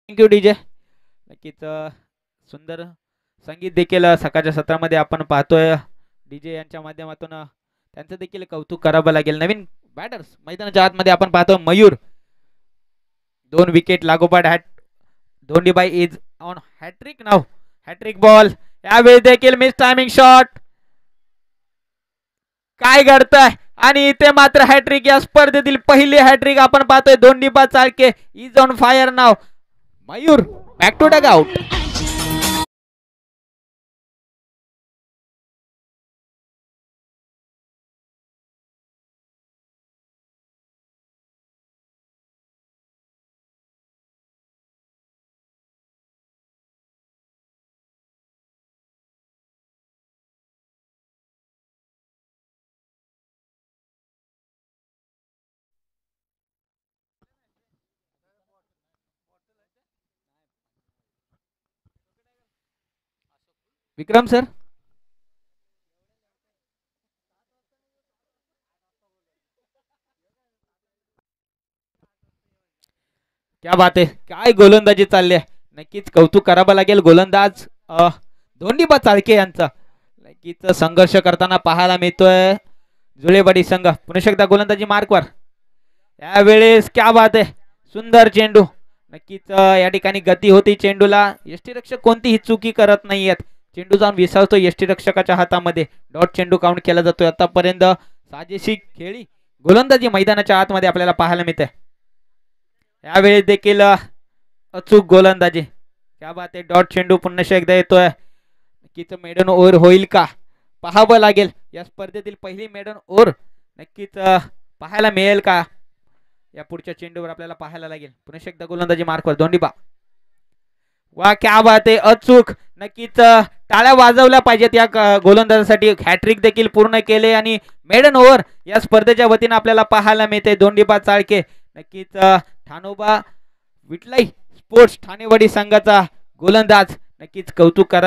Thank you DJ. नक्कीच सुंदर संगीत देखील सकाळच्या सत्रामध्ये आपण पाहतोय. डीजे यांच्या माध्यमातून त्यांचं देखील कौतुक करावं लागेल. नवीन बॅटर्स मैदानाच्या आतमध्ये आपण पाहतो मयूर. 2 विकेट लागोपाठ. धोंडीबाई इज ऑन हॅट्रिक नाव. Hat-trick ball. यावेळी देखील मिस टायमिंग शॉट. काय घडतंय आणि इथे मात्र हॅट्रिक. या स्पर्धेतील पहिली हॅट्रिक आपण पाहतोय. Dhondiba Chalke is on fire नाव. Mayur back to dugout. Vikram sir. क्या बात आहे. काय गोलंदाजी चालली आहे. नक्कीच कौतुक करावं लागेल गोलंदाज धोंडीबा चाळके यांचा. नक्कीच संघर्ष करताना पाहायला मिळतोय जुळेवाडी संघ. पुन्हा एकदा गोलंदाजी मार्कवर. यावेळेस क्या बात आहे. सुंदर चेंडू. नक्कीच या ठिकाणी गती होती चेंडूला. यष्टीरक्षक कोणतीही चुकी करत नाहीयेत. चेंडू जाऊन विसावतो यष्टीरक्षकाच्या हातामध्ये. डॉट चेंडू काउंट केला जातोय. आतापर्यंत साजेशी खेळी गोलंदाजी मैदानाच्या आतमध्ये आपल्याला पाहायला मिळते. यावेळी देखील अचूक गोलंदाजी. क्या बात आहे. डॉट चेंडू पुन्हा एकदा येतोय. नक्कीच मेडन ओव्हर होईल का पाहावं लागेल. या स्पर्धेतील पहिली मेडन ओव्हर नक्कीच पाहायला मिळेल का या पुढच्या चेंडूवर आपल्याला पाहायला लागेल. पुन्हा एकदा गोलंदाजी मार्कवर धोंडीबा. वा क्या बात आहे. अचूक. नक्कीच टाळ्या वाजवल्या पाहिजेत या गोलंदाजासाठी. हॅट्रिक देखील पूर्ण केले आणि मेडन ओव्हर या स्पर्धेच्या वतीने आपल्याला पाहायला मिळते. धोंडीबा चाळके. नक्कीच ठाणोबा विटलाई स्पोर्ट्स ठाणेवाडी संघाचा गोलंदाज. नक्कीच कौतुक करा.